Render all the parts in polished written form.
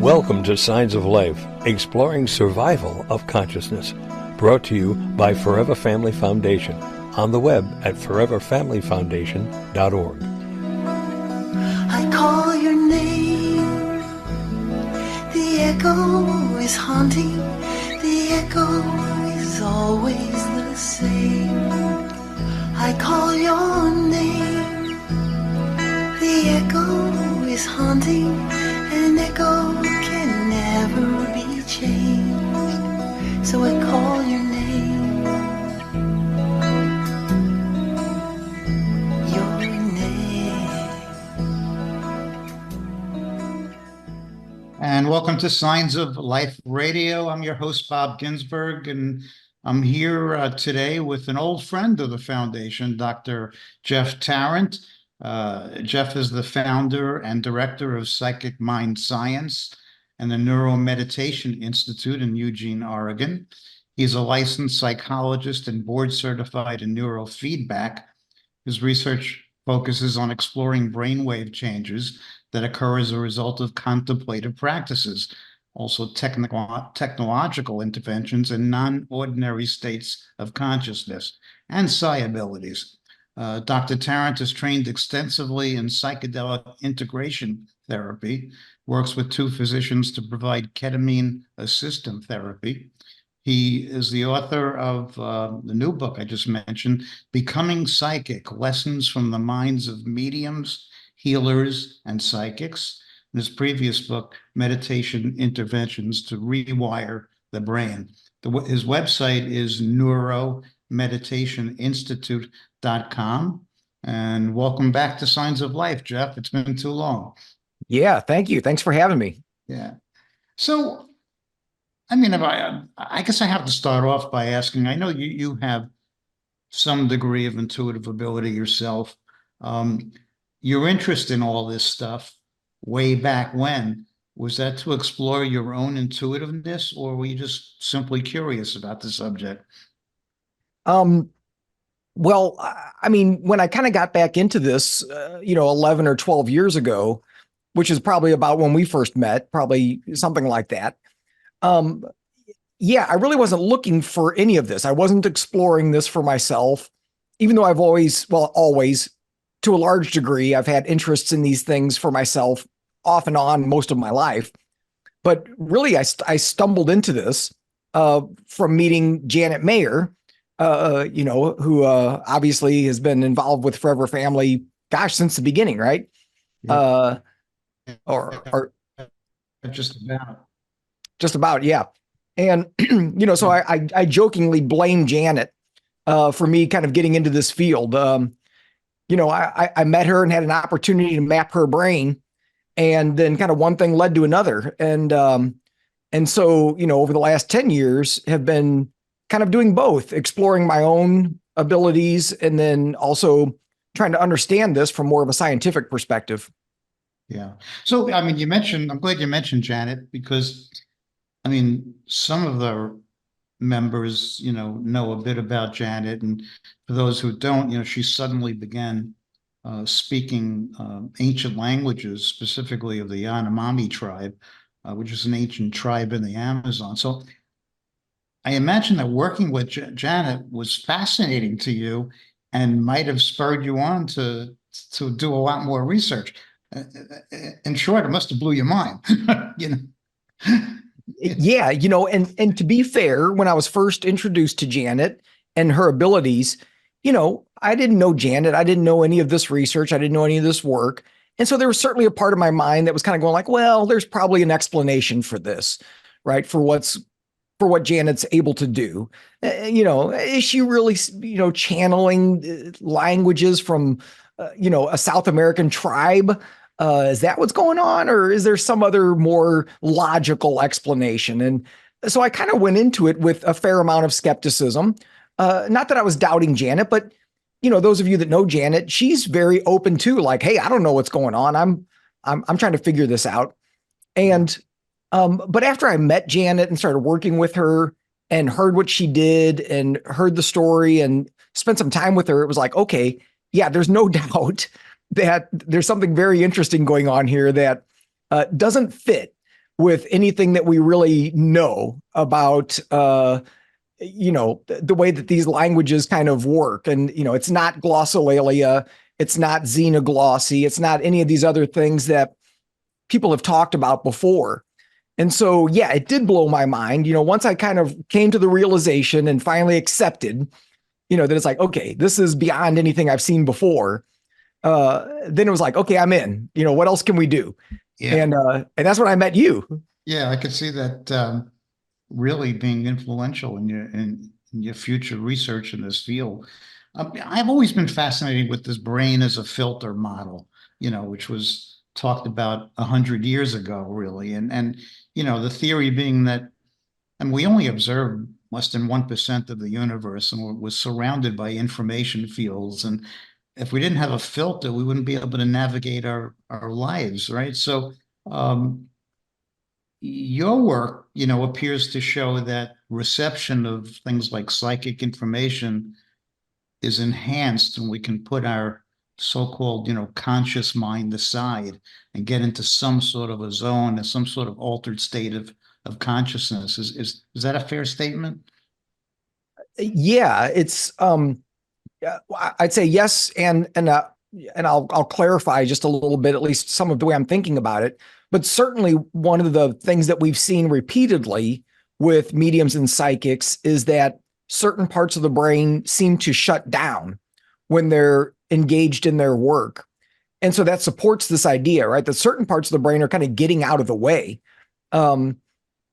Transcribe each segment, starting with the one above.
Welcome to Signs of Life, exploring survival of consciousness. Brought to you by Forever Family Foundation. On the web at foreverfamilyfoundation.org. I call your name. The echo is haunting. The echo is always the same. I call your name. The echo is haunting. An echo can never be changed. So I call your name. Your name. And welcome to Signs of Life Radio. I'm your host, Bob Ginsberg, and I'm here today with an old friend of the foundation, Dr. Jeff Tarrant. Jeff is the founder and director of Psychic Mind Science and the Neuromeditation Institute in Eugene, Oregon. He's a licensed psychologist and board certified in neurofeedback. His research focuses on exploring brainwave changes that occur as a result of contemplative practices, also technological interventions in non-ordinary states of consciousness, and psi abilities. Dr. Tarrant is trained extensively in psychedelic integration therapy, works with 2 physicians to provide ketamine assistant therapy. He is the author of the new book I just mentioned, Becoming Psychic, Lessons from the Minds of Mediums, Healers, and Psychics. In his previous book, Meditation Interventions to Rewire the Brain. His website is neuromeditationinstitute.com. And welcome back to Signs of Life, Jeff. It's been too long. Yeah, thank you. Thanks for having me. Yeah. So, I mean, I guess I have to start off by asking, I know you have some degree of intuitive ability yourself. Your interest in all this stuff way back when, was that to explore your own intuitiveness, or were you just simply curious about the subject? Well, I mean, when I kind of got back into this, 11 or 12 years ago, which is probably about when we first met, probably something like that. Yeah, I really wasn't looking for any of this. I wasn't exploring this for myself, even though I've always, to a large degree, I've had interests in these things for myself off and on most of my life. But really, I stumbled into this from meeting Janet Mayer, who obviously has been involved with Forever Family, since the beginning, right? Yeah. Or just about, yeah. And, so I jokingly blame Janet for me kind of getting into this field. I met her and had an opportunity to map her brain, and then kind of one thing led to another. And so, over the last 10 years have been kind of doing both, exploring my own abilities and then also trying to understand this from more of a scientific perspective. Yeah. So, I mean, I'm glad you mentioned Janet, because, I mean, some of the members, know a bit about Janet. And for those who don't, she suddenly began speaking ancient languages, specifically of the Yanomami tribe, which is an ancient tribe in the Amazon. So I imagine that working with Janet was fascinating to you and might have spurred you on to do a lot more research. In short, it must have blew your mind. Yeah, and to be fair, when I was first introduced to Janet and her abilities, I didn't know Janet. I didn't know any of this research. I didn't know any of this work. And so there was certainly a part of my mind that was kind of going like, well, there's probably an explanation for this, right? For what Janet's able to do. Is she really, channeling languages from, a South American tribe? Is that what's going on? Or is there some other more logical explanation? And so I kind of went into it with a fair amount of skepticism. Not that I was doubting Janet, but, those of you that know Janet, she's very open to like, hey, I don't know what's going on. I'm trying to figure this out. And, but after I met Janet and started working with her and heard what she did and heard the story and spent some time with her, it was like, okay, yeah, there's no doubt that there's something very interesting going on here that doesn't fit with anything that we really know about, the way that these languages kind of work. And, it's not glossolalia, it's not xenoglossy, it's not any of these other things that people have talked about before. And so, yeah, it did blow my mind. Once I kind of came to the realization and finally accepted, that it's like, okay, this is beyond anything I've seen before. Then it was like, okay, I'm in. What else can we do? Yeah. And that's when I met you. Yeah, I could see that really being influential in your future research in this field. I've always been fascinated with this brain as a filter model, which was talked about 100 years ago, really, and the theory being that, and we only observe less than 1% of the universe, and we're surrounded by information fields, and if we didn't have a filter, we wouldn't be able to navigate our lives, right? So your work, appears to show that reception of things like psychic information is enhanced when we can put our so-called, conscious mind aside and get into some sort of a zone, some sort of altered state of consciousness. Is that a fair statement? Yeah, it's I'd say yes, and I'll clarify just a little bit, at least some of the way I'm thinking about it. But certainly one of the things that we've seen repeatedly with mediums and psychics is that certain parts of the brain seem to shut down when they're engaged in their work. And so that supports this idea, right? That certain parts of the brain are kind of getting out of the way. And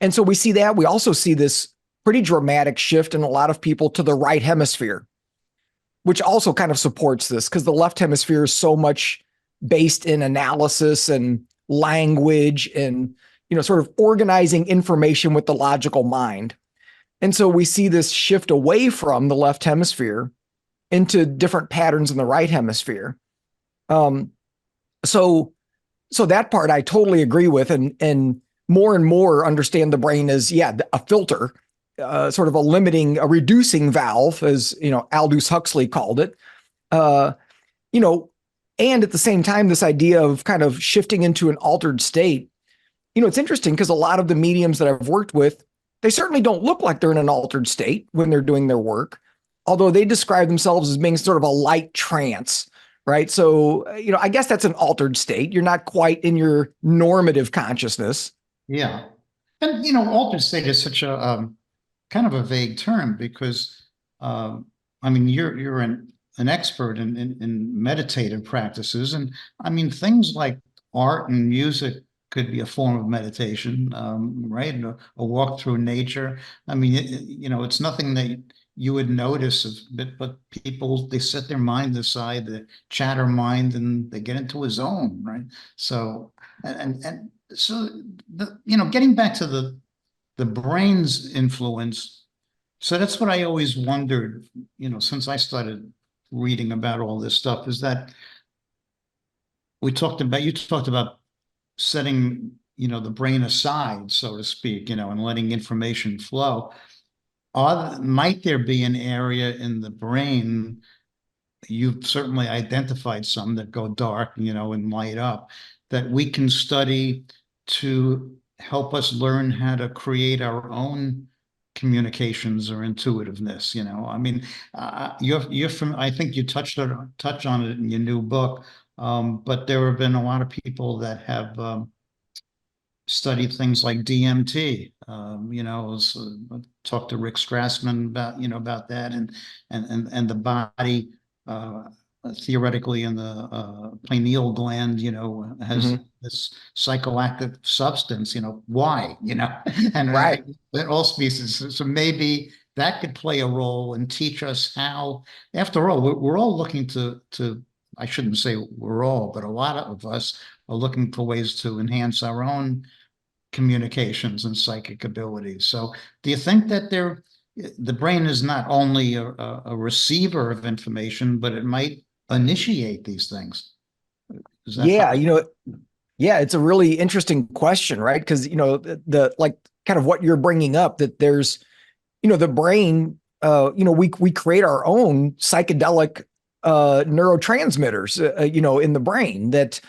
so we see that. We also see this pretty dramatic shift in a lot of people to the right hemisphere, which also kind of supports this, because the left hemisphere is so much based in analysis and language and, sort of organizing information with the logical mind. And so we see this shift away from the left hemisphere into different patterns in the right hemisphere. So that part I totally agree with, and more understand the brain as, a filter, sort of a reducing valve, as, Aldous Huxley called it. And at the same time, this idea of kind of shifting into an altered state, it's interesting because a lot of the mediums that I've worked with, they certainly don't look like they're in an altered state when they're doing their work, although they describe themselves as being sort of a light trance, right? So, I guess that's an altered state. You're not quite in your normative consciousness. Yeah. And, altered state is such a kind of a vague term because, you're an expert in meditative practices. And things like art and music could be a form of meditation, right? A walk through nature. It's nothing that you would notice, but people, they set their mind aside, the chatter mind, and they get into a zone, right? So, and so, getting back to the brain's influence. So that's what I always wondered, since I started reading about all this stuff, is that you talked about setting, the brain aside, so to speak, and letting information flow. Might there be an area in the brain, you've certainly identified some that go dark, and light up, that we can study to help us learn how to create our own communications or intuitiveness? You're from, I think you touch on it in your new book, but there have been a lot of people that have studied things like DMT. Talked to Rick Strassman about that, and the body theoretically in the pineal gland, has this psychoactive substance, why, and Right. all species. So maybe that could play a role and teach us how, after all, we're all looking to, I shouldn't say we're all, but a lot of us are looking for ways to enhance our own communications and psychic abilities. So do you think that the brain is not only a receiver of information, but it might initiate these things? Yeah, it's a really interesting question, right? Because, the like kind of what you're bringing up, that there's, the brain, we create our own psychedelic neurotransmitters, in the brain that,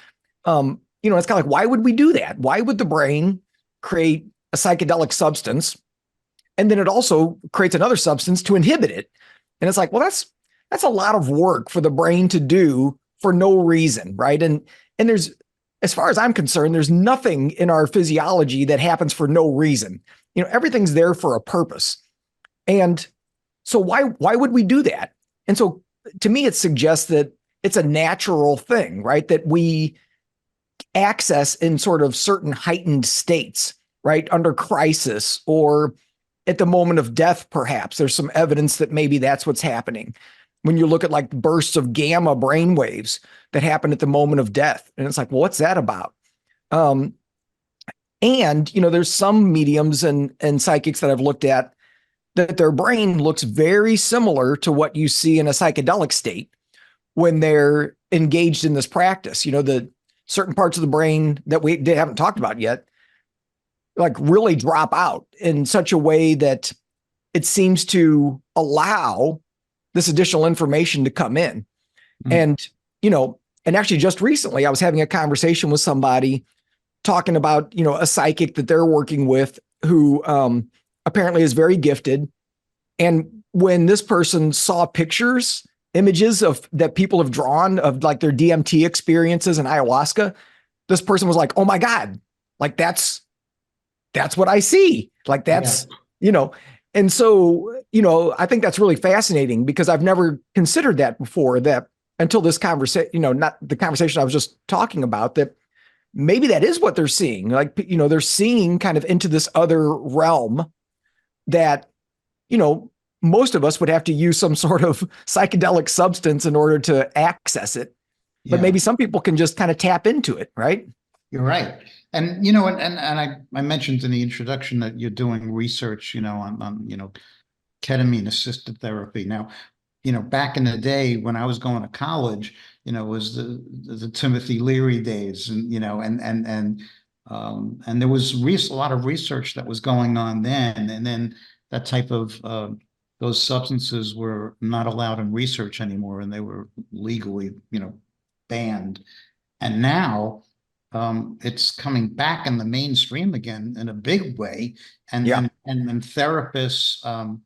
it's kind of like, why would we do that? Why would the brain create a psychedelic substance, and then it also creates another substance to inhibit it. And it's like, well, that's a lot of work for the brain to do for no reason, right? And there's, as far as I'm concerned, there's nothing in our physiology that happens for no reason. Everything's there for a purpose. And so why would we do that? And so to me, it suggests that it's a natural thing, right? That we access in sort of certain heightened states, right? Under crisis or at the moment of death, perhaps. There's some evidence that maybe that's what's happening. When you look at like bursts of gamma brain waves that happen at the moment of death. And it's like, well, what's that about? And, there's some mediums and psychics that I've looked at that their brain looks very similar to what you see in a psychedelic state when they're engaged in this practice. The certain parts of the brain that we haven't talked about yet, like really drop out in such a way that it seems to allow this additional information to come in. And, and actually just recently I was having a conversation with somebody talking about, a psychic that they're working with who apparently is very gifted. And when this person saw images of that people have drawn of like their DMT experiences and ayahuasca, this person was like, oh my God, like that's what I see. Like that's, and so, I think that's really fascinating because I've never considered that before, that until this conversation, not the conversation I was just talking about, that maybe that is what they're seeing. Like, they're seeing kind of into this other realm that, most of us would have to use some sort of psychedelic substance in order to access it. But maybe some people can just kind of tap into it, right? You're right. And, and I mentioned in the introduction that you're doing research, on ketamine assisted therapy. Now, back in the day when I was going to college, it was the Timothy Leary days, and, and there was a lot of research that was going on then. And then that type of, those substances were not allowed in research anymore, and they were legally, banned. And now, it's coming back in the mainstream again in a big way, and therapists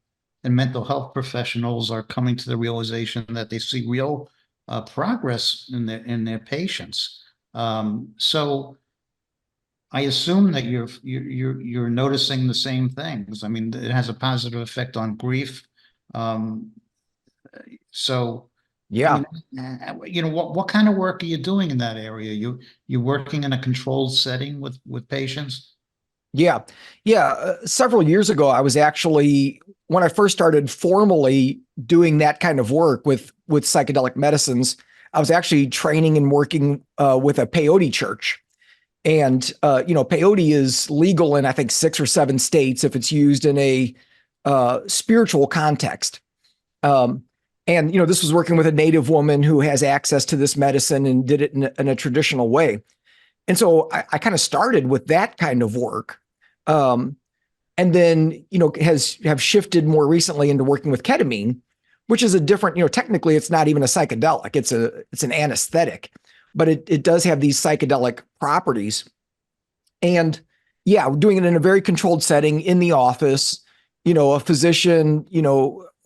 and mental health professionals are coming to the realization that they see real progress in their patients. So I assume that you're noticing the same things. I mean, it has a positive effect on grief. So. Yeah. What kind of work are you doing in that area? You working in a controlled setting with patients? Yeah. Several years ago, I was actually, when I first started formally doing that kind of work with psychedelic medicines, I was actually training and working with a peyote church. And, peyote is legal in, I think, 6 or 7 states if it's used in a spiritual context. And, this was working with a Native woman who has access to this medicine and did it in a traditional way. And so I kind of started with that kind of work. And then, have shifted more recently into working with ketamine, which is a different, technically it's not even a psychedelic, it's an anesthetic, but it does have these psychedelic properties. And yeah, we're doing it in a very controlled setting in the office. A physician,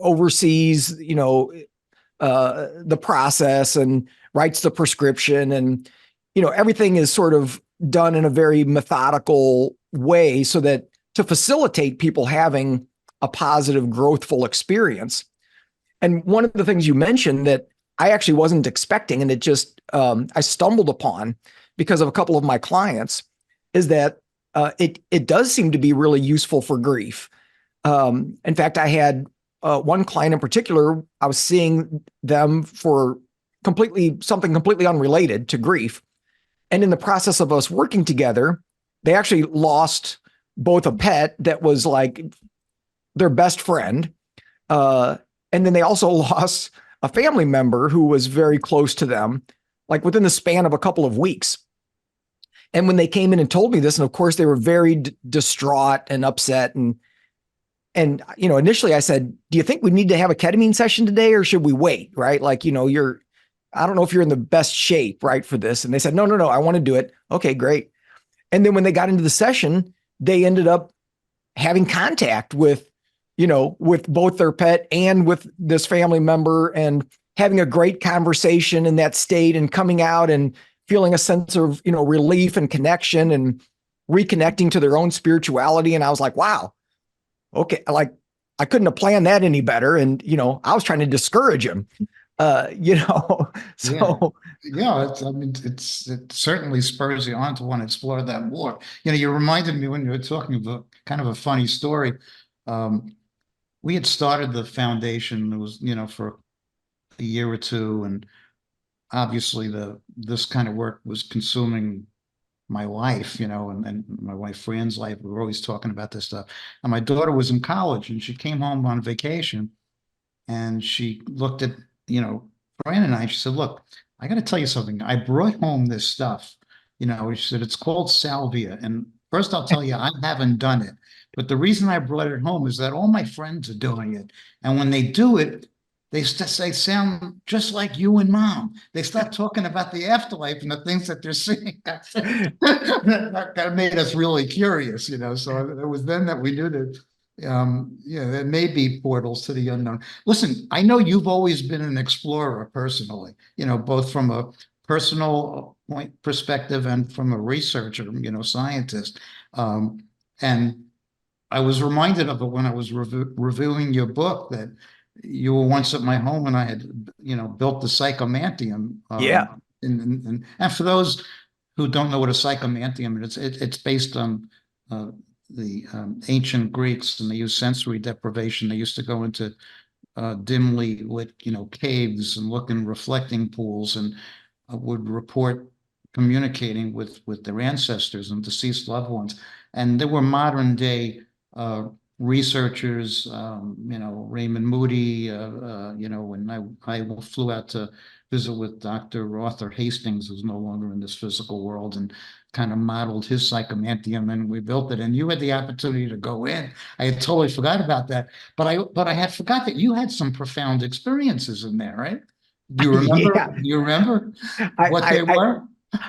oversees, the process and writes the prescription, and, everything is sort of done in a very methodical way so that to facilitate people having a positive, growthful experience. And one of the things you mentioned that I actually wasn't expecting, and it just, I stumbled upon because of a couple of my clients, is that it does seem to be really useful for grief. In fact, I had one client in particular, I was seeing them for something completely unrelated to grief. And in the process of us working together, they actually lost both a pet that was like their best friend. And then they also lost a family member who was very close to them, like within the span of a couple of weeks. And when they came in and told me this, and of course they were very distraught and upset, and initially I said, do you think we need to have a ketamine session today, or should we wait? Right? Like, I don't know if you're in the best shape, right, for this. And they said, no, I want to do it. Okay, great. And then when they got into the session, they ended up having contact with, with both their pet and with this family member, and having a great conversation in that state, and coming out and feeling a sense of, relief and connection, and reconnecting to their own spirituality. And I was like, wow, okay. Like, I couldn't have planned that any better. And, I was trying to discourage him, so. Yeah, I mean, it certainly spurs you on to want to explore that more. You reminded me when you were talking about kind of a funny story. We had started the foundation. It was, for a year or two, and obviously this kind of work was consuming my life, and my wife Fran's life. We were always talking about this stuff. And my daughter was in college, and she came home on vacation, and she looked at, Fran and I, she said, look, I got to tell you something. I brought home this stuff, she said, it's called salvia. And first I'll tell you, I haven't done it. But the reason I brought it home is that all my friends are doing it. And when they do it, they sound just like you and mom. They start talking about the afterlife and the things that they're seeing. that made us really curious, So it was then that we knew that, there may be portals to the unknown. Listen, I know you've always been an explorer personally, both from a personal perspective and from a researcher, scientist. And I was reminded of it when I was reviewing your book, that you were once at my home and I had, built the psychomantium. Yeah. And for those who don't know what a psychomantium is, it's based on the ancient Greeks, and they used sensory deprivation. They used to go into dimly lit, caves, and look in reflecting pools, and would report communicating with their ancestors and deceased loved ones. And there were modern day researchers, Raymond Moody, when I flew out to visit with Dr. Arthur Hastings, who's no longer in this physical world, and kind of modeled his psychomantium, and we built it. And you had the opportunity to go in. I had totally forgot about that, but I had forgot that you had some profound experiences in there, right? Do you remember? Yeah. Do you remember what they were?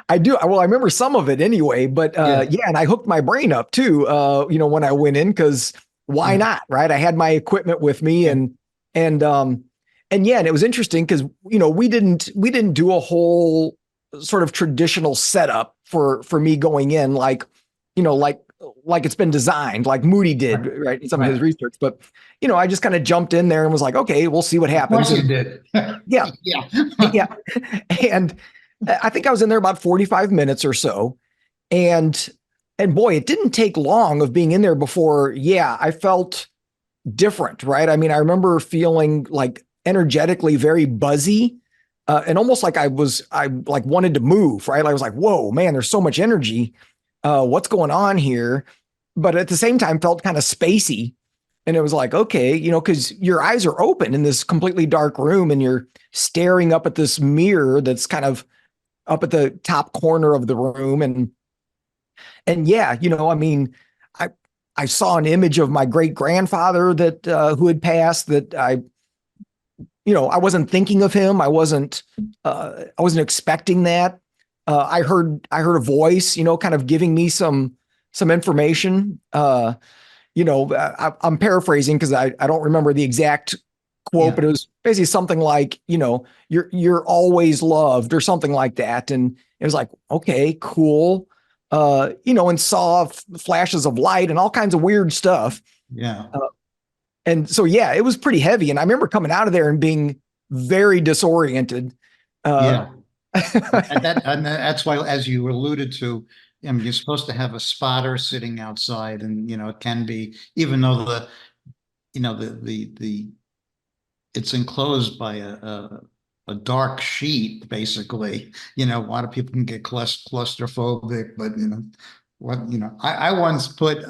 I do. Well, I remember some of it anyway, but yeah, and I hooked my brain up too, when I went in, because why not, right? I had my equipment with me, and yeah, and it was interesting because, we didn't do a whole sort of traditional setup for me going in, like it's been designed, like Moody did, right? In some of his research. But, I just kind of jumped in there and was like, okay, we'll see what happens. Of course you did. Yeah. Yeah. And I think I was in there about 45 minutes or so. And boy, it didn't take long of being in there before, I felt different, right? I mean, I remember feeling like energetically very buzzy, and almost like I like wanted to move, right? I was like, whoa, man, there's so much energy. What's going on here? But at the same time felt kind of spacey. And it was like, okay, because your eyes are open in this completely dark room, and you're staring up at this mirror that's kind of up at the top corner of the room. And yeah, I mean, I saw an image of my great grandfather that who had passed, that I wasn't thinking of him. I wasn't expecting that. I heard a voice, kind of giving me some information. I'm paraphrasing because I don't remember the exact quote, but it was basically something like, you're always loved, or something like that. And it was like, okay, cool. And saw flashes of light and all kinds of weird stuff. Yeah. And so, yeah, it was pretty heavy. And I remember coming out of there and being very disoriented. And that's why, as you alluded to, you're supposed to have a spotter sitting outside, and, it can be, even though it's enclosed by a dark sheet, basically. A lot of people can get claustrophobic, but I once put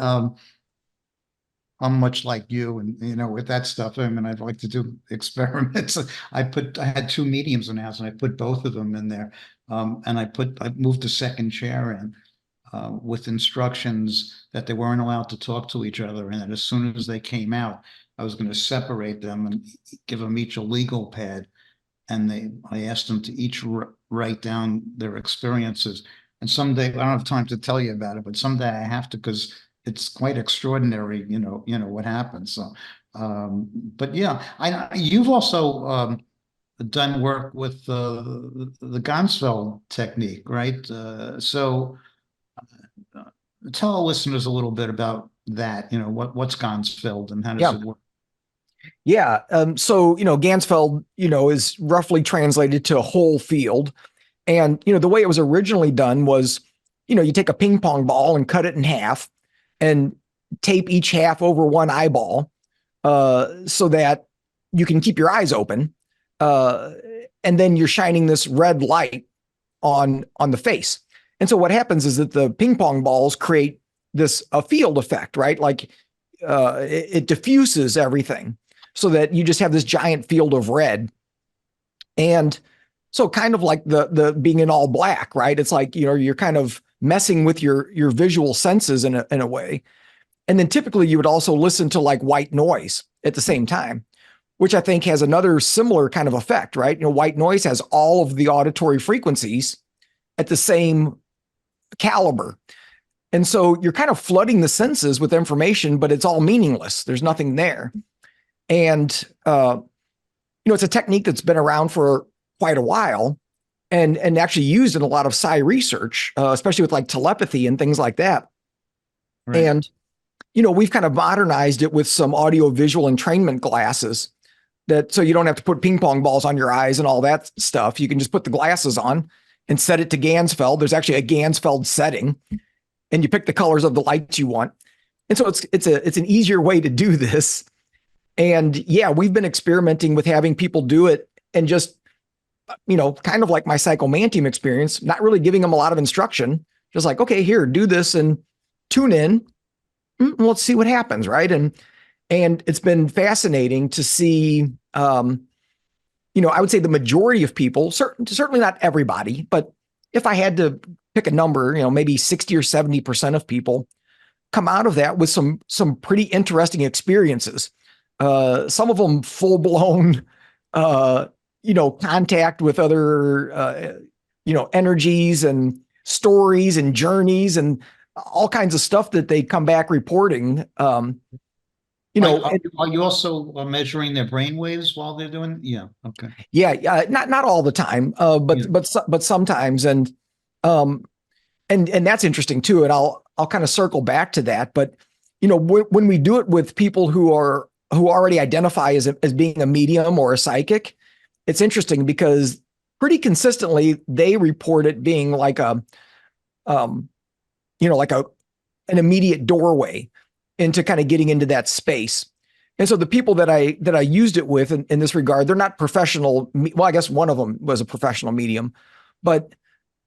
I'm much like you, and with that stuff. I mean, I'd like to do experiments. I had two mediums in the house, and I put both of them in there, and I moved the second chair in with instructions that they weren't allowed to talk to each other, and that as soon as they came out, I was going to separate them and give them each a legal pad. And I asked them to each write down their experiences. And someday, I don't have time to tell you about it, but someday I have to, because it's quite extraordinary, what happens. So, but yeah, you've also done work with the Ganzfeld technique, right? So tell our listeners a little bit about that. What's Ganzfeld and how does Yeah. it work? Yeah. So, Ganzfeld, is roughly translated to whole field. And, the way it was originally done was, you take a ping pong ball and cut it in half and tape each half over one eyeball so that you can keep your eyes open. And then you're shining this red light on the face. And so what happens is that the ping pong balls create a field effect, right? Like it diffuses everything so that you just have this giant field of red. And so kind of like the being in all black, right? It's like, you're kind of messing with your visual senses in a way. And then typically you would also listen to like white noise at the same time, which I think has another similar kind of effect, right? White noise has all of the auditory frequencies at the same caliber. And so you're kind of flooding the senses with information, but it's all meaningless. There's nothing there. And, it's a technique that's been around for quite a while and actually used in a lot of psi research, especially with like telepathy and things like that. Right. And, we've kind of modernized it with some audio visual entrainment glasses so you don't have to put ping pong balls on your eyes and all that stuff. You can just put the glasses on and set it to Ganzfeld. There's actually a Ganzfeld setting and you pick the colors of the lights you want. And so it's an easier way to do this. And yeah, we've been experimenting with having people do it and just, kind of like my psychomantium experience, not really giving them a lot of instruction, just like, okay, here, do this and tune in. Let's see what happens. Right. And it's been fascinating to see, I would say the majority of people, certainly not everybody, but if I had to pick a number, maybe 60 or 70% of people come out of that with some pretty interesting experiences. Some of them full blown, contact with other, energies and stories and journeys and all kinds of stuff that they come back reporting. Are you also measuring their brain waves while they're doing? Yeah. Okay. Yeah. Not all the time, but sometimes. And that's interesting too. And I'll kind of circle back to that. But, when we do it with people who already identify as being a medium or a psychic, it's interesting because pretty consistently they report it being like an immediate doorway into kind of getting into that space. And so the people that I used it with in this regard, they're not professional. Well, I guess one of them was a professional medium, but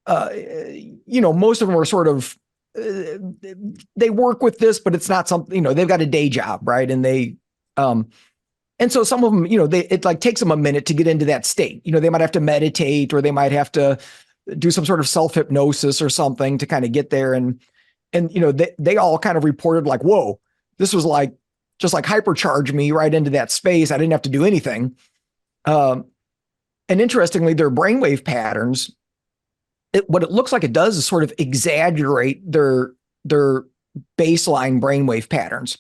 most of them are sort of, they work with this, but it's not something, they've got a day job, right? And and so some of them, it like takes them a minute to get into that state. They might have to meditate or they might have to do some sort of self-hypnosis or something to kind of get there. And they all kind of reported like, whoa, this was like, just like hypercharge me right into that space. I didn't have to do anything. And interestingly, their brainwave patterns, what it looks like it does is sort of exaggerate their baseline brainwave patterns.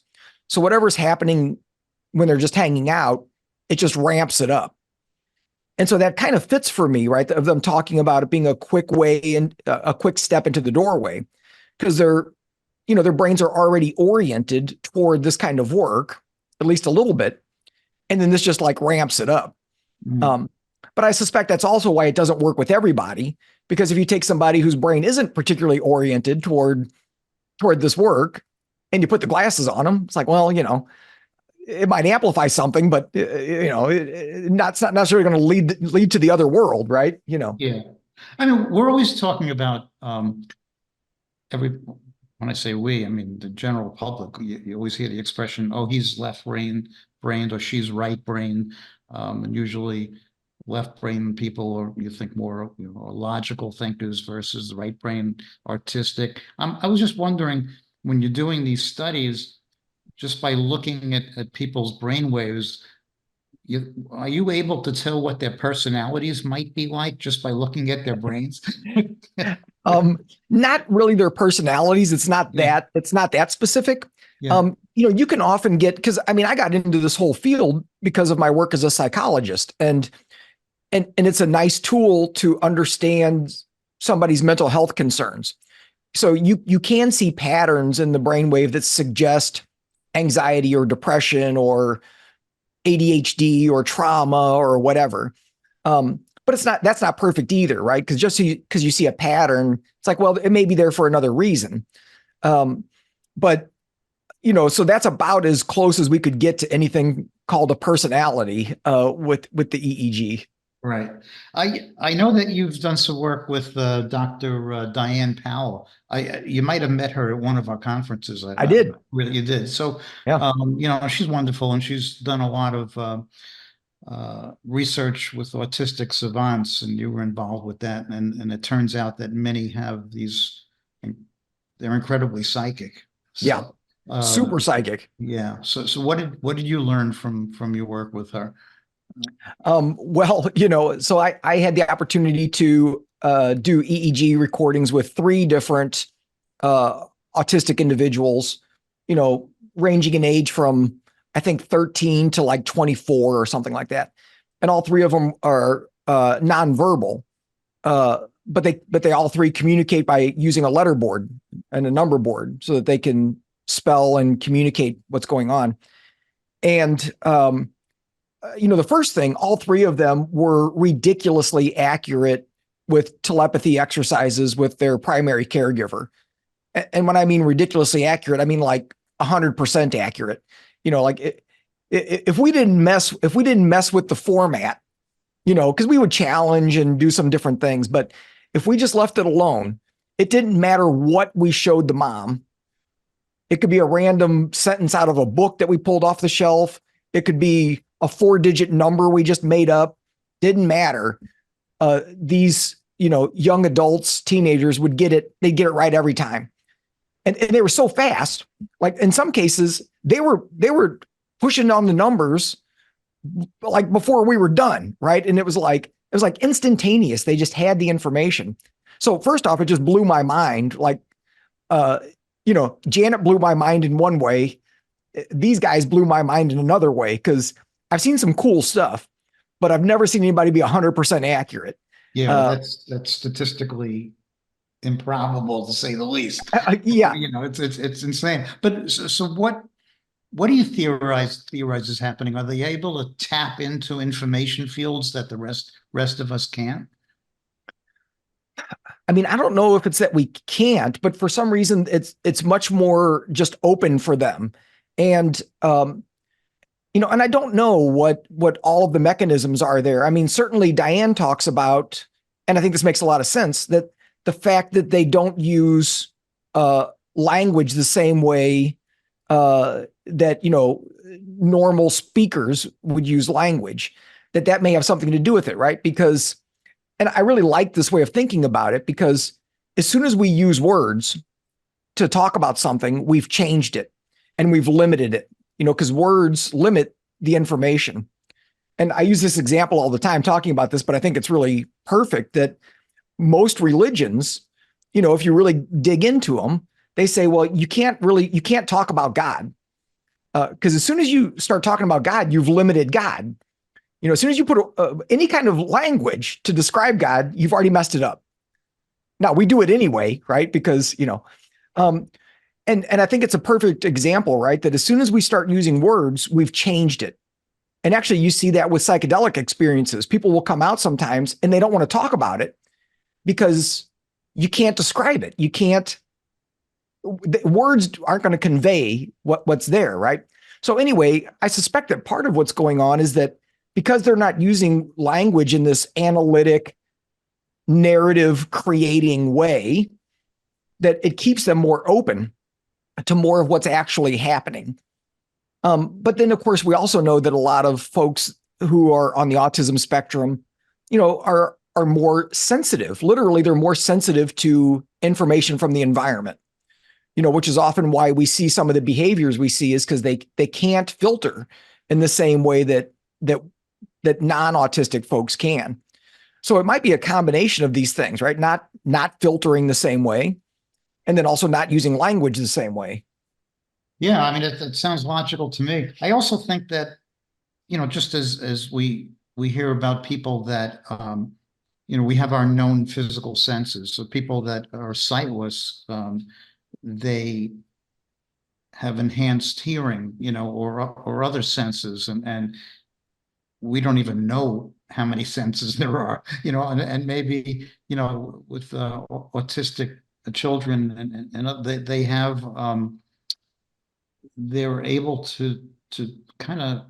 So whatever's happening when they're just hanging out, it just ramps it up. And so that kind of fits for me, right? Of them talking about it being a quick way and a quick step into the doorway, because their brains are already oriented toward this kind of work, at least a little bit. And then this just like ramps it up. Mm. But I suspect that's also why it doesn't work with everybody, because if you take somebody whose brain isn't particularly oriented toward this work and you put the glasses on them, it's like, well, it might amplify something, but it's not necessarily going to lead to the other world, right? Yeah. I mean, we're always talking about when I say we, I mean the general public. You always hear the expression, "Oh, he's left-brained," or "She's right-brained," and usually left-brain people, or you think more, logical thinkers versus the right-brain artistic. I was just wondering, when you're doing these studies, just by looking at people's brainwaves, are you able to tell what their personalities might be like just by looking at their brains? Not really their personalities. It's not that specific. Yeah. You can often get, because I mean, I got into this whole field because of my work as a psychologist, and it's a nice tool to understand somebody's mental health concerns. So you can see patterns in the brainwave that suggest anxiety or depression or ADHD or trauma or whatever. But that's not perfect either, right? Because just because you see a pattern, it's like, well, it may be there for another reason. But so that's about as close as we could get to anything called a personality with the EEG. Right. I know that you've done some work with Dr. Diane Powell. You might have met her at one of our conferences. I did. Really, you did. So, yeah. She's wonderful, and she's done a lot of research with autistic savants, and you were involved with that. And it turns out that many have they're incredibly psychic. So, super psychic. Yeah. So what did you learn from your work with her? Well, so I had the opportunity to do EEG recordings with 3 different autistic individuals, ranging in age from, I think, 13 to like 24 or something like that. And all 3 of them are nonverbal, but they all 3 communicate by using a letter board and a number board so that they can spell and communicate what's going on. And the first thing, all 3 of them were ridiculously accurate with telepathy exercises with their primary caregiver. And when I mean ridiculously accurate, I mean like 100% accurate. If we didn't mess with the format, because we would challenge and do some different things, but if we just left it alone, it didn't matter what we showed the mom. It could be a random sentence out of a book that we pulled off the shelf. It could be a 4-digit number we just made up. Didn't matter. These, young adults, teenagers would get it. They'd get it right every time. And they were so fast. Like in some cases, they were pushing on the numbers like before we were done. Right. And it was like instantaneous. They just had the information. So first off, it just blew my mind. Like, Janet blew my mind in one way. These guys blew my mind in another way, because I've seen some cool stuff, but I've never seen anybody be 100% accurate. Yeah, that's statistically improbable, to say the least. Yeah, it's insane. But so what do you theorize is happening? Are they able to tap into information fields that the rest of us can't? I mean, I don't know if it's that we can't, but for some reason it's much more just open for them. And and I don't know what all of the mechanisms are there. I mean, certainly Diane talks about, and I think this makes a lot of sense, that the fact that they don't use language the same way that normal speakers would use language, that may have something to do with it, right? Because, and I really like this way of thinking about it, because as soon as we use words to talk about something, we've changed it and we've limited it. Because words limit the information. And I use this example all the time talking about this, but I think it's really perfect that most religions, if you really dig into them, they say, well, you can't talk about God. Because as soon as you start talking about God, you've limited God. As soon as you put any kind of language to describe God, you've already messed it up. Now we do it anyway, right? Because, and I think it's a perfect example, right? That as soon as we start using words, we've changed it. And actually, you see that with psychedelic experiences. People will come out sometimes and they don't want to talk about it because you can't describe it. You can't, words aren't going to convey what's there, right? So anyway, I suspect that part of what's going on is that because they're not using language in this analytic, narrative creating way, that it keeps them more open to more of what's actually happening. But then, of course, we also know that a lot of folks who are on the autism spectrum, are more sensitive. Literally, they're more sensitive to information from the environment, which is often why we see some of the behaviors we see is because they can't filter in the same way that non-autistic folks can. So it might be a combination of these things, right? Not filtering the same way, and then also not using language the same way. Yeah, I mean, it sounds logical to me. I also think that, just as we hear about people that, we have our known physical senses. So people that are sightless, they have enhanced hearing, or other senses, and we don't even know how many senses there are, and maybe, with autistic children, and they have, they're able to kind of,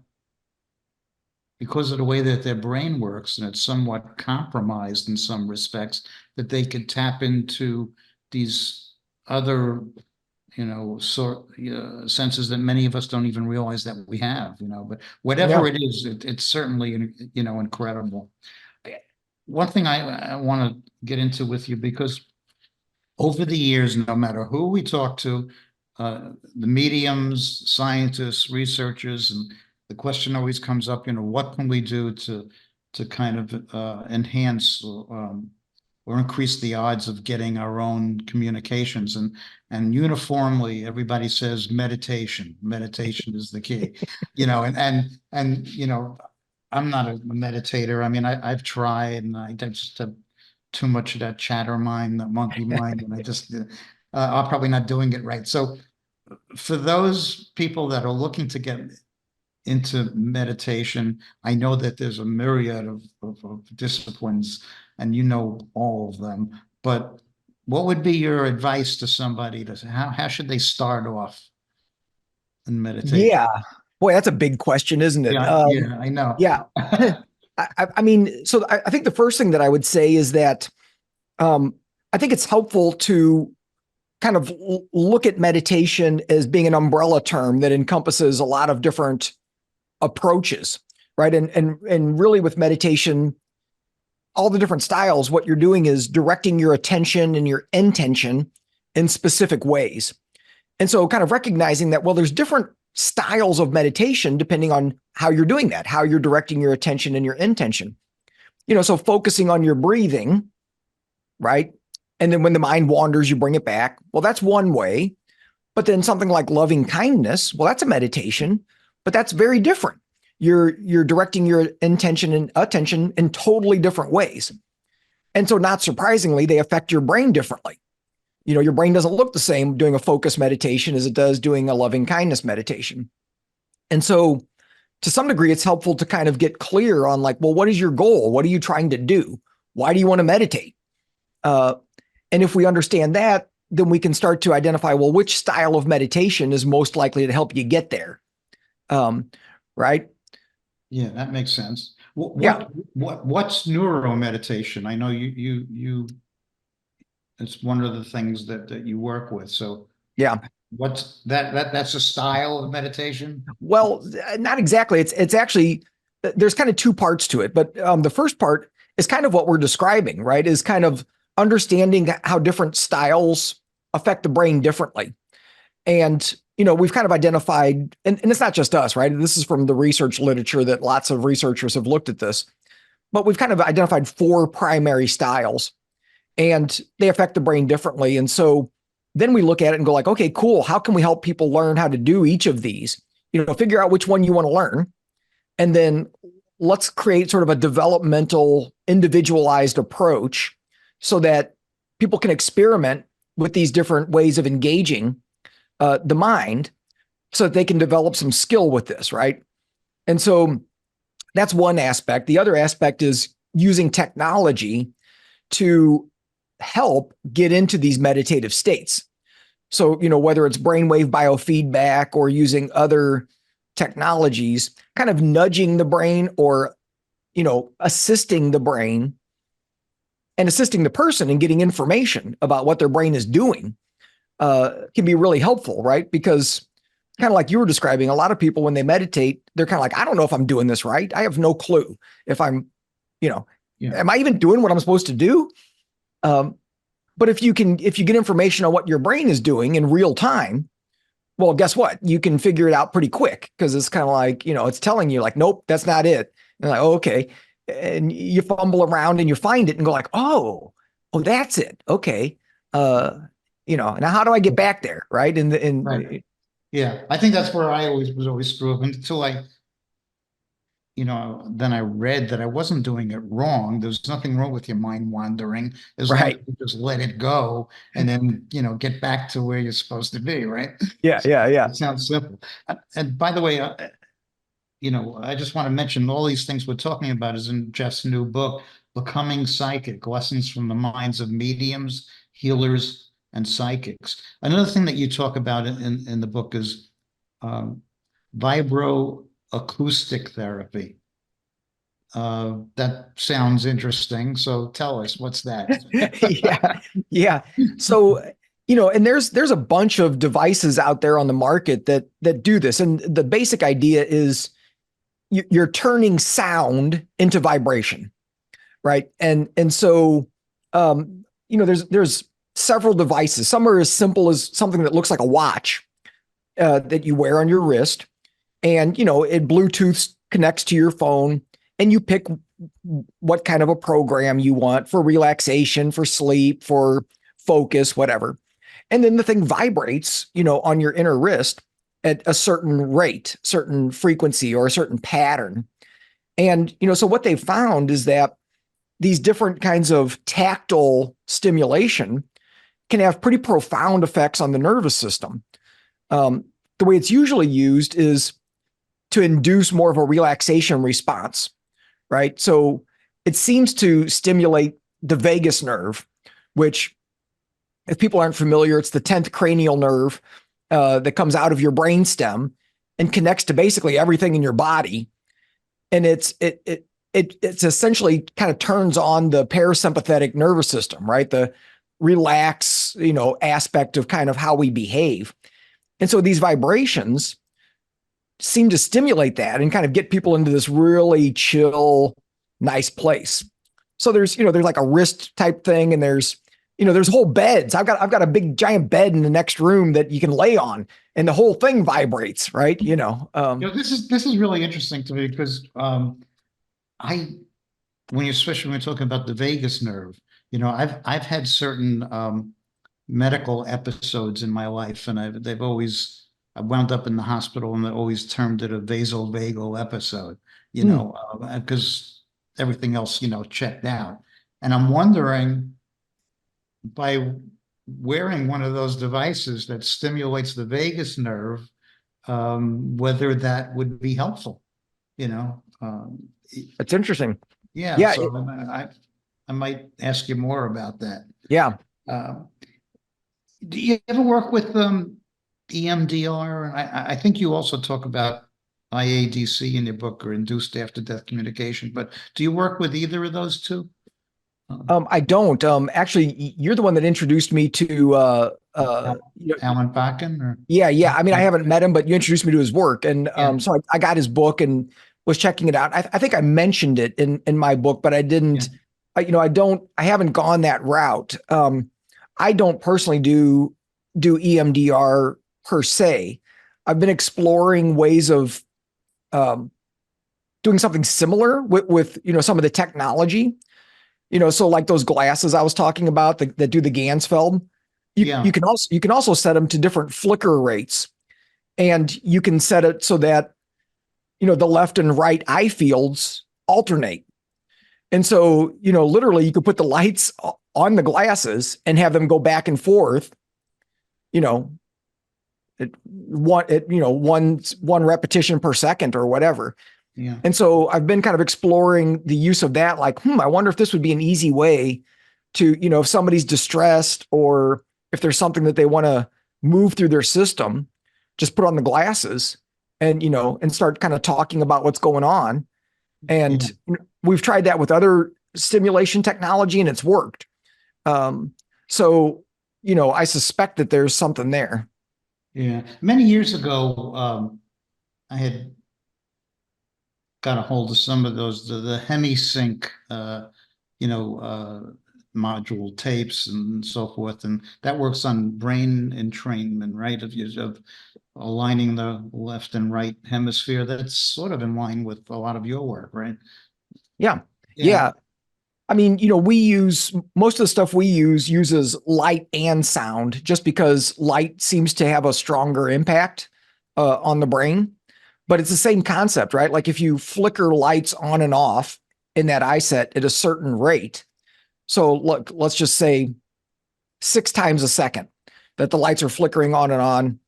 because of the way that their brain works, and it's somewhat compromised in some respects, that they could tap into these other, senses that many of us don't even realize that we have, but whatever it is, it's certainly, incredible. One thing I want to get into with you, because over the years, no matter who we talk to, the mediums, scientists, researchers, and the question always comes up, what can we do to kind of enhance or increase the odds of getting our own communications? And uniformly, everybody says meditation. Meditation is the key, and I'm not a meditator. I mean, I've tried, and I just have too much of that chatter mind, that monkey mind, and I just I'm probably not doing it right. So for those people that are looking to get into meditation, I know that there's a myriad of disciplines, and all of them. But what would be your advice to somebody to how should they start off in meditation? Yeah, boy, that's a big question, isn't it? Yeah, I know. Yeah. I mean, so I think the first thing that I would say is that I think it's helpful to kind of look at meditation as being an umbrella term that encompasses a lot of different approaches, right? And really with meditation, all the different styles, what you're doing is directing your attention and your intention in specific ways. And so kind of recognizing that, well, there's different styles of meditation depending on how you're doing that, how you're directing your attention and your intention. So focusing on your breathing, right? And then when the mind wanders, you bring it back. Well, that's one way. But then something like loving kindness, well, that's a meditation, but that's very different. You're directing your intention and attention in totally different ways. And so not surprisingly, they affect your brain differently. Your brain doesn't look the same doing a focus meditation as it does doing a loving kindness meditation. And so to some degree, it's helpful to kind of get clear on like, well, what is your goal? What are you trying to do? Why do you want to meditate? And if we understand that, then we can start to identify, well, which style of meditation is most likely to help you get there. Right? Yeah, that makes sense. Yeah. What's neuro meditation? I know you it's one of the things that you work with. So yeah, what's that's a style of meditation? Well, not exactly. It's actually, there's kind of two parts to it, but the first part is kind of what we're describing, right? Is kind of understanding how different styles affect the brain differently. And, we've kind of identified, and it's not just us, right? This is from the research literature that lots of researchers have looked at this, but we've kind of identified 4 primary styles, and they affect the brain differently. And so then we look at it and go like, okay, cool. How can we help people learn how to do each of these? Figure out which one you want to learn. And then let's create sort of a developmental, individualized approach so that people can experiment with these different ways of engaging the mind so that they can develop some skill with this, right? And so that's one aspect. The other aspect is using technology to help get into these meditative states. So, whether it's brainwave biofeedback or using other technologies, kind of nudging the brain or, assisting the brain and assisting the person in getting information about what their brain is doing can be really helpful, right? Because kind of like you were describing, a lot of people, when they meditate, they're kind of like, I don't know if I'm doing this right. I have no clue if I'm, am I even doing what I'm supposed to do? But if you get information on what your brain is doing in real time, well, guess what? You can figure it out pretty quick because it's kind of like, it's telling you like, nope, that's not it. And like, oh, okay. and you fumble around and you find it and go like, oh, that's it. Okay. Now how do I get back there? Right. Right. Yeah. I think that's where I was always screw up until then I read that I wasn't doing it wrong. There's nothing wrong with your mind wandering as long as right. you just let it go and then, get back to where you're supposed to be, right? Yeah. Yeah. Yeah. It sounds simple. And by the way, I just want to mention all these things we're talking about is in Jeff's new book, Becoming Psychic, Lessons from the Minds of Mediums, Healers, and Psychics. Another thing that you talk about in the book is um, vibroacoustic therapy. That sounds interesting. So tell us, what's that? Yeah. Yeah. So, and there's a bunch of devices out there on the market that do this. And the basic idea is you're turning sound into vibration, right? And so, there's several devices. Some are as simple as something that looks like a watch that you wear on your wrist, and it Bluetooth connects to your phone, and you pick what kind of a program you want for relaxation, for sleep, for focus, whatever. And then the thing vibrates, on your inner wrist at a certain rate, certain frequency, or a certain pattern. And, so what they found is that these different kinds of tactile stimulation can have pretty profound effects on the nervous system. The way it's usually used is to induce more of a relaxation response, right? So it seems to stimulate the vagus nerve, which, if people aren't familiar, it's the 10th cranial nerve that comes out of your brainstem and connects to basically everything in your body. And it's essentially kind of turns on the parasympathetic nervous system, right? The relax, aspect of kind of how we behave. And so these vibrations seem to stimulate that and kind of get people into this really chill, nice place. So there's like a wrist type thing, and there's whole beds. I've got a big giant bed in the next room that you can lay on, and the whole thing vibrates, right? This is really interesting to me because especially when we're talking about the vagus nerve, I've had certain medical episodes in my life, and I wound up in the hospital, and they always termed it a vasovagal episode, because everything else, checked out. And I'm wondering, by wearing one of those devices that stimulates the vagus nerve, whether that would be helpful, It's interesting. Yeah. Yeah. So I might ask you more about that. Yeah. Do you ever work with EMDR? I think you also talk about IADC in your book, or induced after death communication, but do you work with either of those two? I don't. Actually, you're the one that introduced me to Alan Bakken, or yeah. I mean, I haven't met him, but you introduced me to his work, and so I got his book and was checking it out. I think I mentioned it in my book, but I didn't. I haven't gone that route. I don't personally do EMDR per se. I've been exploring ways of doing something similar with some of the technology. So like those glasses I was talking about that do the Gansfeld, you can also set them to different flicker rates, and you can set it so that, the left and right eye fields alternate. And so, literally you could put the lights on the glasses and have them go back and forth, one repetition per second or whatever. Yeah. And so I've been kind of exploring the use of that. Like, I wonder if this would be an easy way to, if somebody's distressed, or if there's something that they want to move through their system, just put on the glasses and, and start kind of talking about what's going on. And we've tried that with other stimulation technology, and it's worked. So, I suspect that there's something there. Yeah. Many years ago, I had got a hold of some of those, the HemiSync, module tapes and so forth. And that works on brain entrainment, right? Of aligning the left and right hemisphere. That's sort of in line with a lot of your work, right? Yeah. Yeah. I mean, we use most of the stuff we use uses light and sound just because light seems to have a stronger impact on the brain. But it's the same concept, right? Like if you flicker lights on and off in that eye set at a certain rate. So look, let's just say 6 times a second that the lights are flickering on and on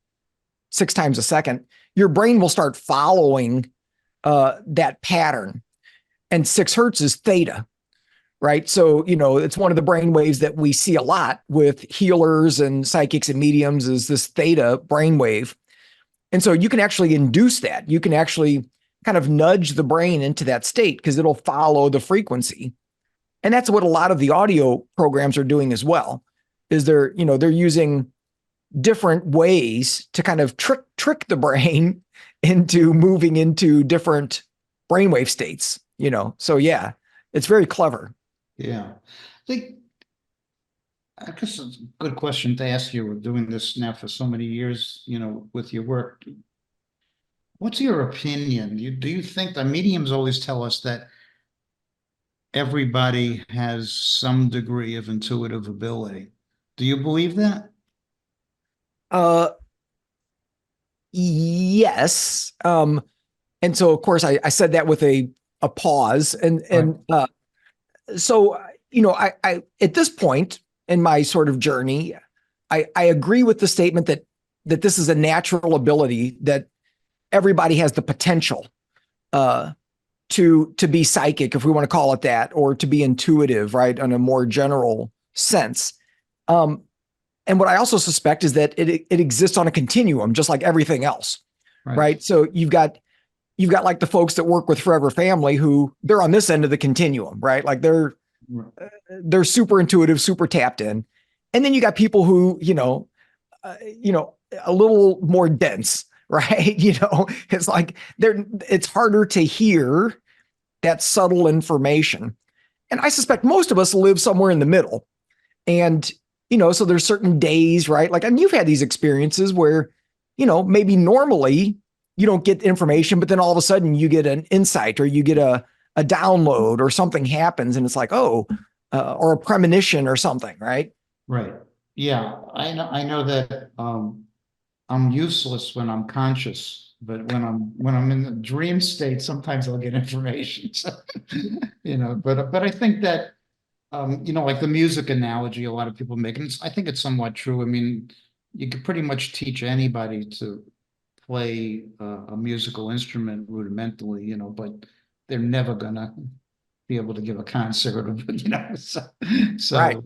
6 times a second, your brain will start following that pattern. And 6 hertz is theta, right? So, it's one of the brain waves that we see a lot with healers and psychics and mediums is this theta brainwave. And so you can actually induce that. You can actually kind of nudge the brain into that state because it'll follow the frequency. And that's what a lot of the audio programs are doing as well, is they're using different ways to kind of trick the brain into moving into different brainwave states, So yeah, it's very clever. Yeah. I guess it's a good question to ask you. We're doing this now for so many years, with your work. What's your opinion? Do you think the mediums always tell us that everybody has some degree of intuitive ability? Do you believe that? Yes. And so of course I said that with a pause and so, I at this point in my sort of journey, I agree with the statement that this is a natural ability that everybody has the potential to be psychic, if we want to call it that, or to be intuitive, right, in a more general sense. And what I also suspect is that it exists on a continuum, just like everything else, right? So you've got like the folks that work with Forever Family who they're on this end of the continuum, right? Like they're super intuitive, super tapped in. And then you got people who, a little more dense, right? It's like it's harder to hear that subtle information. And I suspect most of us live somewhere in the middle. And, so there's certain days, right? Like, and you've had these experiences where, maybe normally you don't get information, but then all of a sudden you get an insight or you get a download or something happens and it's like, or a premonition or something, right? Right. Yeah. I know that I'm useless when I'm conscious, but when I'm in the dream state, sometimes I'll get information. So, but I think that like the music analogy a lot of people make, and I think it's somewhat true. I mean, you could pretty much teach anybody to play a musical instrument rudimentally, but they're never gonna be able to give a concert, so Right.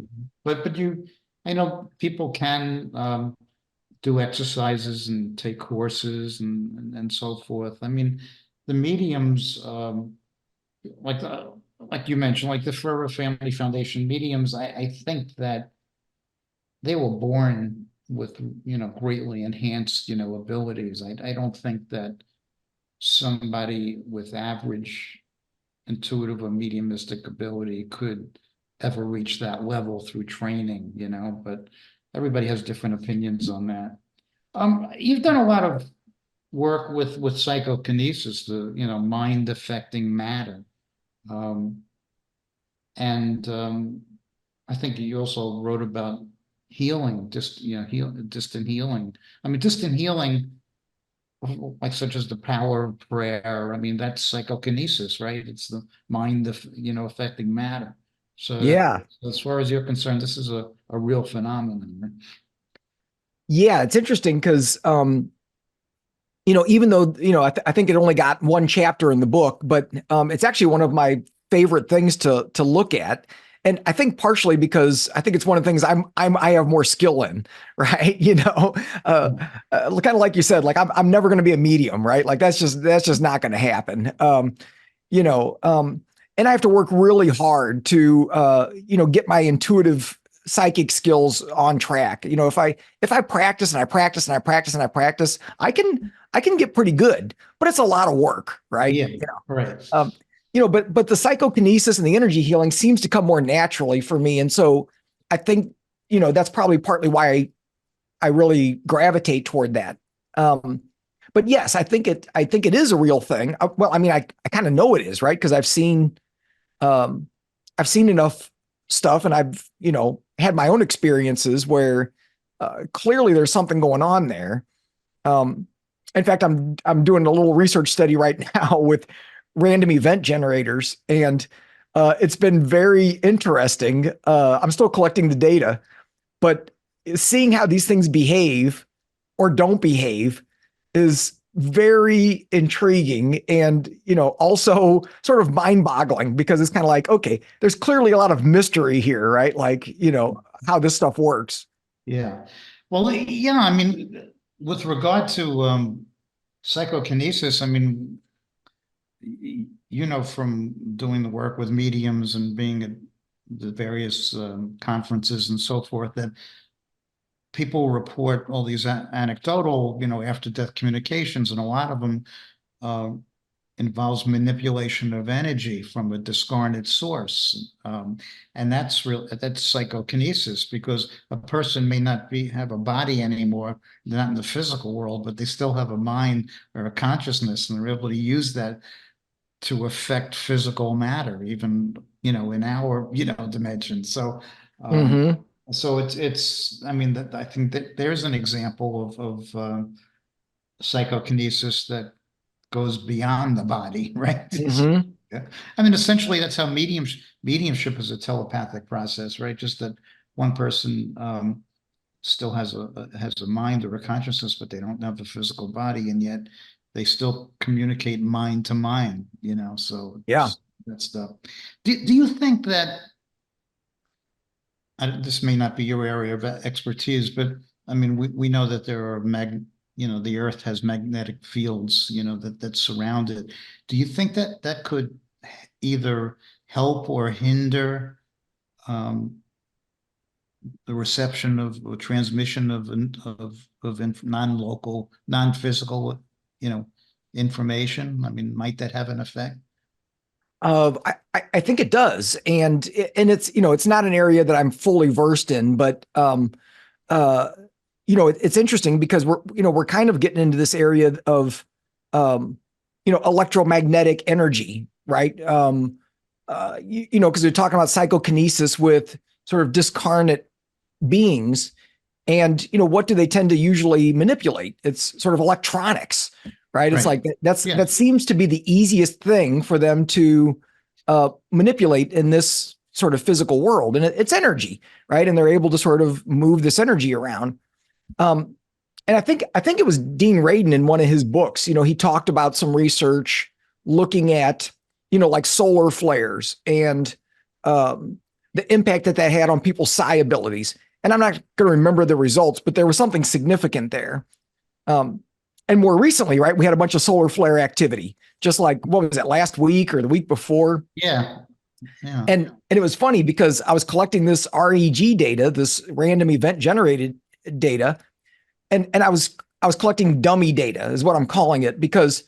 but I know people can do exercises and take courses and so forth. I mean, the mediums, like you mentioned, like the Forever Family Foundation mediums, I think that they were born with, greatly enhanced, abilities. I don't think that somebody with average intuitive or mediumistic ability could ever reach that level through training, but everybody has different opinions on that. You've done a lot of work with psychokinesis, the, mind affecting matter. And I think you also wrote about healing, distant healing. I mean, distant healing, like such as the power of prayer. I mean, that's psychokinesis, right? It's the mind, affecting matter. So Yeah. as far as you're concerned, this is a real phenomenon. Right? Yeah. It's interesting because, even though, I think it only got one chapter in the book, but it's actually one of my favorite things to look at. And I think partially because I think it's one of the things I have more skill in, right? Kind of like you said, like I'm never going to be a medium, right? Like that's just not going to happen. And I have to work really hard to, get my intuitive psychic skills on track. If I practice and I practice and I practice and I practice, I can get pretty good, but it's a lot of work, right? Yeah, right. But the psychokinesis and the energy healing seems to come more naturally for me. And so I think, that's probably partly why I really gravitate toward that. But yes, I think it is a real thing. Well, I mean, I kind of know it is, right? Because I've seen I've seen enough stuff, and I've, had my own experiences where clearly there's something going on there. In fact, I'm doing a little research study right now with random event generators, and it's been very interesting. I'm still collecting the data, but seeing how these things behave or don't behave is very intriguing, and also sort of mind-boggling, because it's kind of like, okay, there's clearly a lot of mystery here, right? Like, how this stuff works. Yeah. Well, I mean, with regard to psychokinesis, I mean, from doing the work with mediums and being at the various conferences and so forth, that people report all these anecdotal, after death communications, and a lot of them uh, involves manipulation of energy from a discarnate source. And that's psychokinesis, because a person may not have a body anymore, not in the physical world, but they still have a mind or a consciousness, and they're able to use that to affect physical matter, even, in our, dimension. So, Mm-hmm. I mean, that I think that there's an example of psychokinesis that goes beyond the body, right? Mm-hmm. Yeah. I mean, essentially, that's how mediumship is a telepathic process, right? Just that one person still has a mind or a consciousness, but they don't have the physical body, and yet they still communicate mind to mind, So Yeah. that stuff. Do you think that this may not be your area of expertise, but I mean, we know that there are the Earth has magnetic fields, that surround it. Do you think that that could either help or hinder um, the reception of or transmission of non-local, non-physical, information? I mean, might that have an effect? I think it does, and it's it's not an area that I'm fully versed in, but it's interesting because we're kind of getting into this area of electromagnetic energy, right? Because we're talking about psychokinesis with sort of discarnate beings, and what do they tend to usually manipulate? It's sort of electronics, right? It's Right. like Yeah. that seems to be the easiest thing for them to manipulate in this sort of physical world, and it's energy, right? And they're able to sort of move this energy around. Um, and I think it was Dean Radin in one of his books. He talked about some research looking at like solar flares and the impact that had on people's psi abilities. And I'm not going to remember the results, but there was something significant there. And more recently, right, we had a bunch of solar flare activity, just like, what was it, last week or the week before? Yeah. Yeah. And it was funny because I was collecting this REG data, this random event generated data, and I was collecting dummy data, is what I'm calling it, because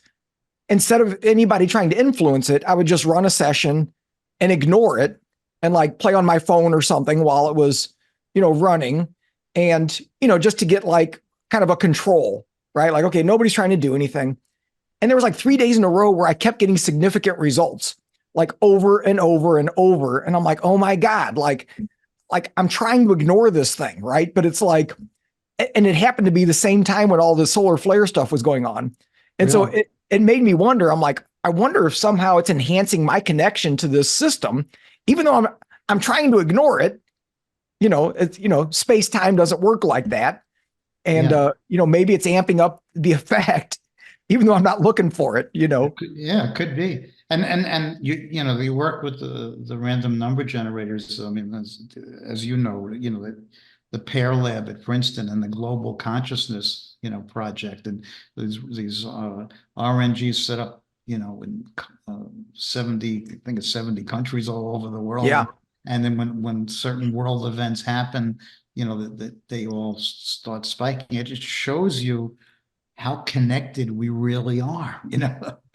instead of anybody trying to influence it, I would just run a session and ignore it and like play on my phone or something while it was, running, and just to get like kind of a control, right? Like, okay, nobody's trying to do anything. And there was like 3 days in a row where I kept getting significant results, like over and over and over. And I'm like, oh my God, like I'm trying to ignore this thing, right? But it's like, and it happened to be the same time when all the solar flare stuff was going on. And so it made me wonder, I'm like, I wonder if somehow it's enhancing my connection to this system, even though I'm trying to ignore it. It's, space time doesn't work like that. And, maybe it's amping up the effect, even though I'm not looking for it, Yeah, it could be. And you work with the random number generators. I mean, as the Pear Lab at Princeton and the Global Consciousness, project, and these RNGs set up, in 70, I think it's 70 countries all over the world. Yeah. And then when certain world events happen, that they all start spiking. It just shows you how connected we really are.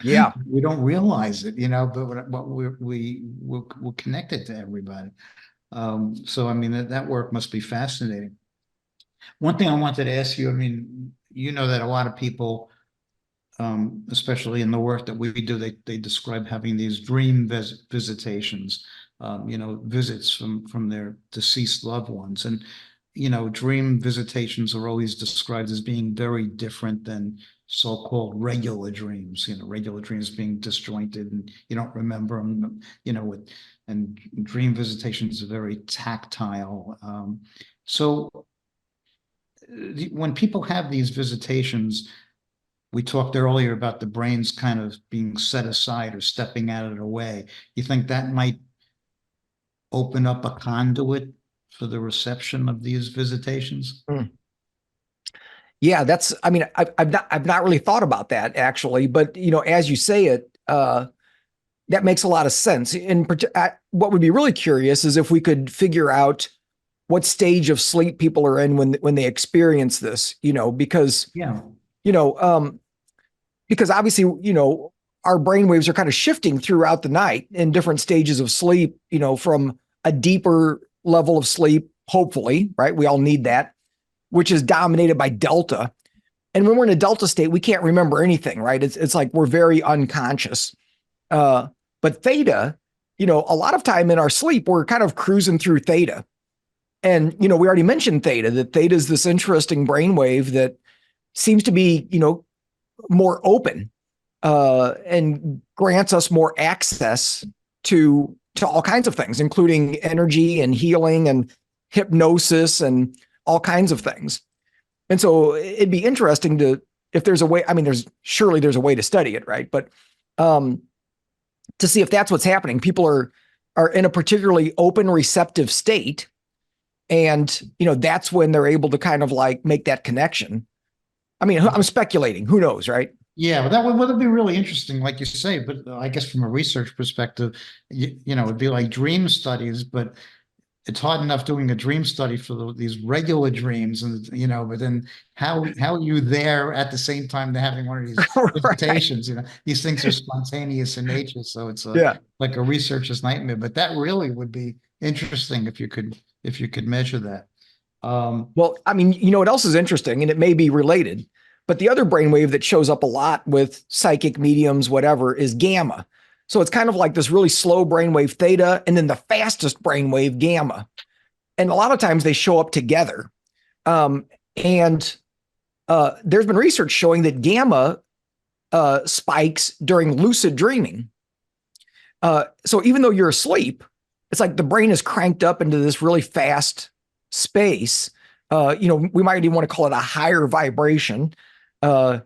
Yeah. We don't realize it, but we're connected to everybody. So I mean, that work must be fascinating. One thing I wanted to ask you, I mean, that a lot of people especially in the work that we do, they describe having these dream visitations, visits from their deceased loved ones. And, dream visitations are always described as being very different than so-called regular dreams, regular dreams being disjointed and you don't remember them, and dream visitations are very tactile. So when people have these visitations, we talked earlier about the brain's kind of being set aside or stepping out of the way. You think that might open up a conduit for the reception of these visitations? Yeah, I've not really thought about that actually, but as you say it, that makes a lot of sense. And what would be really curious is if we could figure out what stage of sleep people are in when they experience this, because because obviously, our brainwaves are kind of shifting throughout the night in different stages of sleep, from a deeper level of sleep, hopefully, right? We all need that, which is dominated by delta. And when we're in a delta state, we can't remember anything, right? It's like we're very unconscious. But theta, a lot of time in our sleep, we're kind of cruising through theta. And, we already mentioned theta, that theta is this interesting brainwave that seems to be, more open and grants us more access to all kinds of things, including energy and healing and hypnosis and all kinds of things. And so it'd be interesting if there's a way, surely there's a way to study it, right? But to see if that's what's happening. People are in a particularly open, receptive state. And, that's when they're able to kind of like make that connection. I'm speculating, who knows, right? Yeah, well, that would be really interesting, like you say, but I guess from a research perspective, it'd be like dream studies, but it's hard enough doing a dream study for these regular dreams, and but then how are you there at the same time they're having one of these visitations? These things are spontaneous in nature, so it's like a researcher's nightmare. But that really would be interesting if you could measure that. Well, what else is interesting, and it may be related, but the other brainwave that shows up a lot with psychic mediums, whatever, is gamma. So it's kind of like this really slow brainwave theta, and then the fastest brainwave gamma. And a lot of times they show up together. And there's been research showing that gamma spikes during lucid dreaming. So even though you're asleep, it's like the brain is cranked up into this really fast space. We might even want to call it a higher vibration. And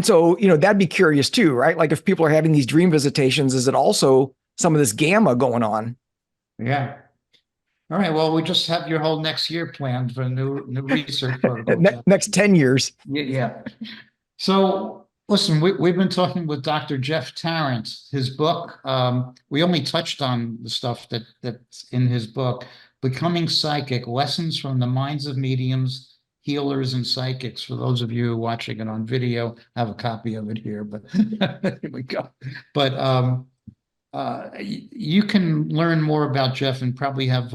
so, that'd be curious too, right? Like if people are having these dream visitations, is it also some of this gamma going on? Yeah. All right. Well, we just have your whole next year planned for a new research protocol. Next 10 years. Yeah. So listen, we've been talking with Dr. Jeff Tarrant. His book, we only touched on the stuff that's in his book, Becoming Psychic, Lessons from the Minds of Mediums, Healers, and Psychics. For those of you watching it on video, I have a copy of it here, but here we go. But you can learn more about Jeff and probably have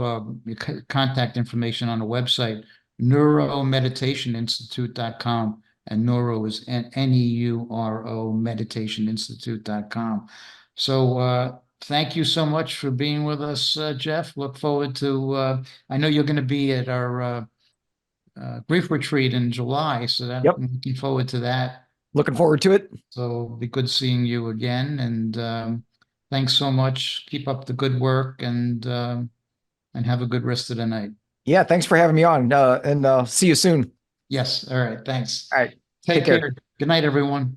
contact information on the website, neuromeditationinstitute.com. And neuro is Neuro, meditationinstitute.com. So thank you so much for being with us, Jeff. Look forward to, I know you're going to be at our grief retreat in July, so I'm looking forward to that. Looking forward to it. So it'll be good seeing you again. And thanks so much. Keep up the good work and have a good rest of the night. Yeah, thanks for having me on. And see you soon. Yes. All right. Thanks. All right. Take care. Good night, everyone.